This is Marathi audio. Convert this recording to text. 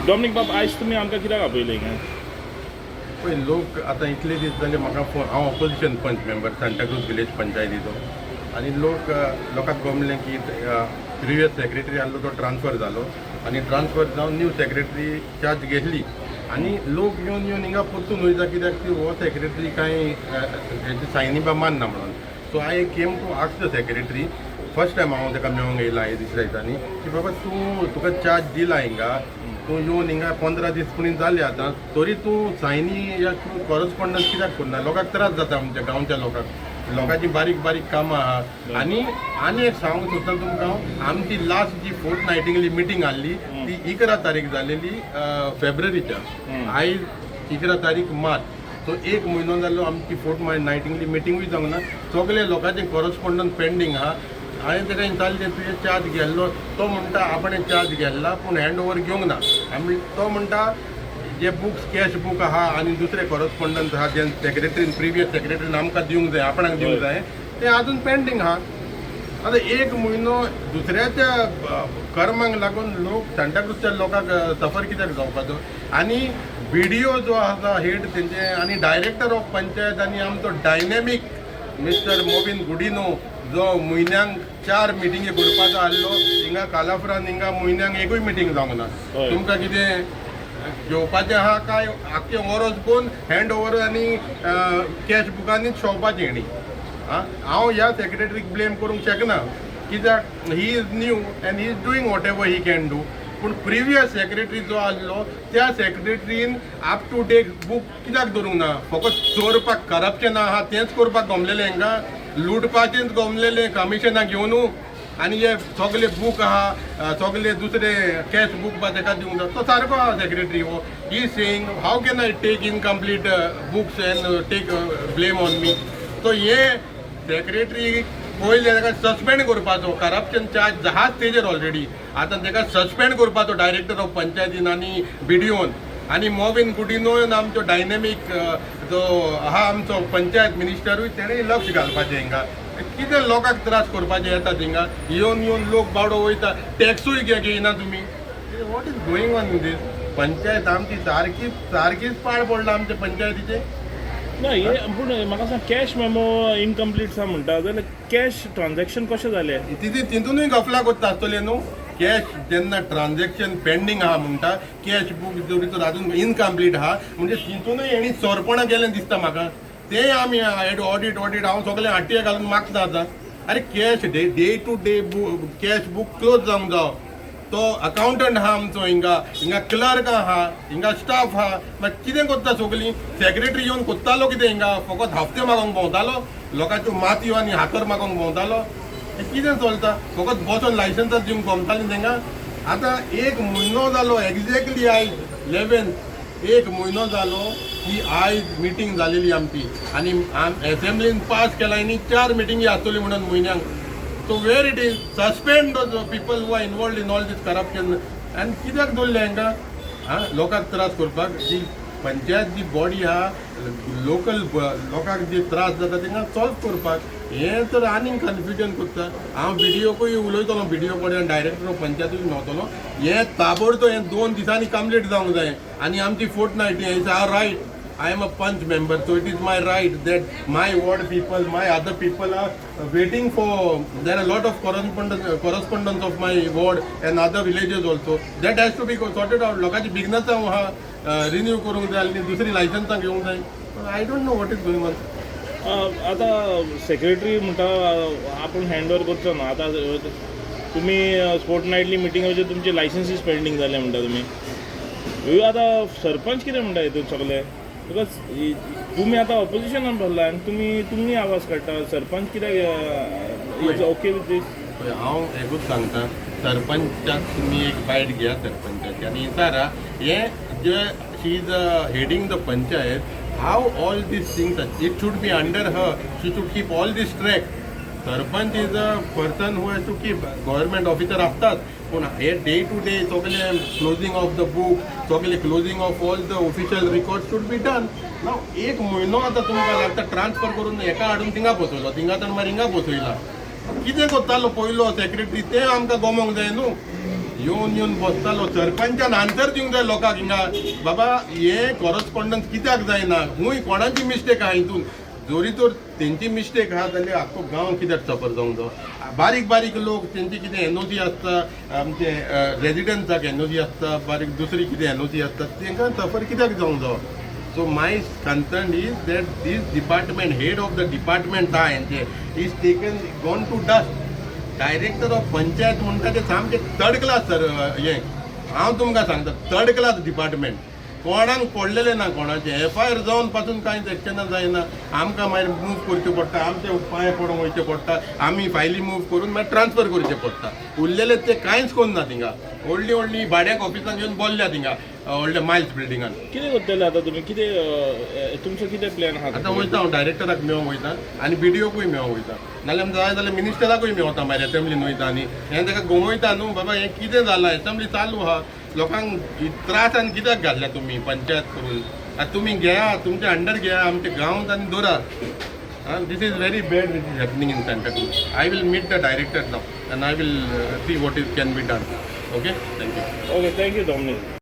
डॉमिनिक बाब आयज तुमी आमकां कित्याक आपयले हिंगा? पळय लोक आतां इतले दीस जाले म्हाका फोन, हांव ऑपोजिशन पंच मेंबर सांताक्रूज विलेज पंचायतीचो, आनी लोकांक गमलें की प्रिवियस सेक्रेटरी आसलो तो ट्रान्सफर जालो आनी ट्रान्सफर जावन न्यू सेक्रेटरी चार्ज घेतली आनी लोक येवन हिंगा परतून वयता कित्याक की हो सेक्रेटरी कांय हेची सायनी बा मानना म्हणून. So I came to ask the secretary. First time हांव ताका मेळोंक येयला हे दुसऱ्या दिसांनी की बाबा तुका चार्ज दिला हिंगा, तूं येवन हिंगा 15 दीस पुणी जाले आतां, तरी तूं सायनी या कॉरस्पॉन्डन्स कित्याक करना? लोकांक त्रास जाता आमच्या गांवच्या लोकांची बारीक बारीक कामां आहा. आनी एक सांगूंक सोदता तुमकां, आमची लास्ट जी फोर्टनायटिंगली मिटींग आसली ती 11 तारीख जालेली फेब्रुवारीच्या. आयज 11 तारीख मार्च. सो एक म्हयनो जालो आमची फोर्टनायटिंगली मिटींगूय जावंक ना. सगळे लोकांचे कॉरस्पॉन्डन्स पेंडींग आहा. हांवें ताका विचारलें तुवें चार्ज गेल्लो? तो म्हणटा आपणें चार्ज गेल्ला पूण हँड ओवर घेवंक ना. आमी तो म्हणटा जे बुक्स कॅश बूक आहा आनी दुसरे कॉरस्पॉन्डन्स आहा जे सेक्रेटरीन प्रिवियस सेक्रेटरीन आमकां दिवंक जाय, आपणाक दिवंक जाय, ते आजून पेंडींग आहा. आतां एक म्हयनो दुसऱ्याच्या कर्मांक लागून लोक सांताक्रूजच्या लोकांक सफर कित्याक जावपाचो? आनी व्हिडिओ जो आसा हेड तेंचे आनी डायरेक्टर ऑफ पंचायत आनी आमचो डायनॅमीक मिस्टर मोबिन गुडिनो जो म्हयन्यांक 4 मिटिंगी करपाचो आसलो, हिंगा कालाफ्रान हिंगा म्हयन्यांक एकूय मिटींग जावंक ना. तुमकां कितें घेवपाचें आहा काय आख्खें वरोस पोवन हँड ओवर आनी कॅश बुकांनीच शोवपाचें न्ही. हांव ह्या सेक्रेटरीक ब्लेम करूंक शकना कित्याक he is new and he is doing what ever he can do. पूण प्रिवियस सेक्रेटरी जो आसलो त्या सेक्रेटरीन अप टू डेट बूक कित्याक दवरूंक ना? फकत चोरपाक करप्शन आहा तेंच करपाक गमलेलें हांकां, लुटपाचेंच गमलेलें कमिशनां घेवनू, आनी हे सगळे बूक आहा सगळे दुसरे कॅश बूक बा ताका दिवंक ना. तो सारको आहा सेक्रेटरी हो. He saying how can I take incomplete books and take blame on me? तो हे सेक्रेटरी पयले ताका सस्पेंड करपाचो, करप्शन चार्ज आहाच तेजेर ऑलरेडी. आतां ताका सस्पेंड करपाचो डायरेक्टर ऑफ पंचायतीन आनी बिडिओन. आनी मोबिन गुडिनोन आमचो डायनॅमीक जो आहा आमचो पंचायत मिनिस्टरूय तेणेय लक्ष घालपाचें हिंगा. कितें लोकांक त्रास करपाचे येतात हिंगा? येवन लोक बावडो वयता, टॅक्सूय घेयना तुमी. What is going on in this? Panchayat आमची सारकीच पाड पडला आमच्या पंचायतीचे. ना हे पूण म्हाका सांग, कॅश मेमो इनकम्प्लीट सा म्हणटा जाल्यार कॅश ट्रान्झॅक्शन कशें जालें? तितूनय गफला करता आसतले न्हू. कॅश जेन्ना ट्रान्झॅक्शन पेंडींग आहा म्हणटा, कॅश बूक जोरी तर अजून इनकम्प्लीट आहा म्हणजे तितूनय हेणी चोरपणां केलें दिसता म्हाका. ते आमी ऑडीट हांव सगळें हाट्ये घालून मागता आतां. अरे cash day to day cash book close जावंक जावो. तो अकावंटंट आहा आमचो हिंगा क्लर्क आहा, हिंगा स्टाफ आहा. मागीर कितें करता सगळीं? सेक्रेटरी येवन कोत्तालो कितें हिंगा? फकत हफ्ते मागोंक भोंवतालो, लोकांच्यो मातयो आनी हातर मागोंक भोंवतालो. कितें चलता? फकत बसोन लायसन्सां दिवंक गमतालीं तांकां. आतां एक म्हयनो जालो एक्झॅक्टली आयज 11 एक म्हयनो जालो की आयज मिटींग जालेली आमची आनी एसेंब्लीन पास केला आनी 4 मिटिंगी आसतली म्हणून म्हयन्यांक. So where it is, suspend those people who are involved in all this corruption. And कित्याक दवरलें हांकां? लोकांक त्रास करपाक. जी पंचायत जी बॉडी आहा लोकांक जे त्रास जाता तांकां सॉल्व करपाक. हें तर आनीक कन्फ्युजन करता. हांव व्हिडियोकूय उलयतलो, व्हिडियो कडेन डायरेक्टर ऑफ पंचायतीक मेळटलो. हें ताबडतोब हें 2 दिसांनी कंप्लीट जावंक जाय. आनी आमची fortnight is our right. I am a punch member, so it is my right that my ward people, my other people are waiting for. There are a lot of correspondence of my ward and other villages also. That has to be sorted out. लोकांची बिगनासां रिन्यू करूंक जाय आनी दुसरी लायसन्सां घेवंक जाय. I don't know what is going on. आतां सेक्रेटरी म्हणटा आपूण हँड ओवर करचो ना. आतां तुमी फोर्टनायटली मिटिंगाचेर तुमचे लायसन्सीस पेंडींग जाले म्हणटा तुमी. आतां सरपंच कितें म्हणटा हितून सगळे? बिकॉज तुम्ही आता ऑपोजिशनान भरला आनी तुमी आवाज काडटा. सरपंच कित्याक इज ओके विथ दीस? हांव एकूच सांगता, सरपंचाक तुमी एक बायट घेया सरपंचाची आनी विचारा हे जे she is heading the panchayat, how all this things it should be under her. She should keep all this track. Sarpanch is a person who has to keep. Government officer आसतात पूण हे डे टू डे सगळे क्लोजिंग ऑफ द बुक, सगळे closing of all the official record should be done. नाव एक म्हयनो आतां तुमकां लागता ट्रान्सफर करून हेका हाडून थिंगा बसयलो, थिंगा तर मागीर हिंगा बसयला. कितें करतालो पयलो सेक्रेटरी तें आमकां गमोंक जाय न्हू. येवन बसतालो सरपंचान आन्सर दिवंक जाय लोकांक हिंगा बाबा हे कॉरस्पॉन्डन्स कित्याक जायना खूंय कोणाची मिस्टेक आहा हितून जोरी तर तेंची मिस्टेक आहा जाल्यार आख्खो गांव कित्याक सफर जावंक जाय बारीक बारीक लोक तेंची कितें एनओसी आसता आमचे रेजिडेंट्साक एनओसी आसता बारीक दुसरी कितें एनओसी आसता तेंकां सफर कित्याक जावंक जाय so my concern is that this department head of the department आहा हेंचे is taken gone to dust director of panchayat म्हणटा ते सामके थर्ड क्लास सर हें हांव तुमकां सांगता थर्ड क्लास डिपार्टमेंट कोणाक पडलेले ना कोणाचे एफआयआर जावन पासून कांयच एक्शनां जायना आमकां मागीर मूव करचें पडटा आमचे पांय पडोवन वयचें पडटा आमी फायली मूव करून मागीर ट्रान्सफर करचें पडटा उरलेले ते कांयच कोन्ना थिंगा व्हडली भाड्याक ऑफिसान घेवन बोल्ल्या थिंगा व्हडल्या मायल्स बिल्डिंगान कितें करतले आतां तुमी कितें तुमचो कितें प्लॅन आहा आतां वयता हांव डायरेक्टराक मेळोंक वयता आनी बीडीओकूय मेळोंक वयता नाल्यार जाय जाल्यार मिनिस्टराकूय मेळता मागीर एसेंब्लीन वयता आनी हें ताका गोमयता न्हू बाबा हें कितें जालां एसेंब्ली चालू आहा लोकांक त्रास आनी कित्याक घातल्या तुमी पंचायत करून आतां तुमी घेया तुमचे अंडर घेया आमचे गांव आनी दवरा this is very bad which is happening in centre I will meet the director नाव and I will see what is can be done okay thank you okay thank you Dominic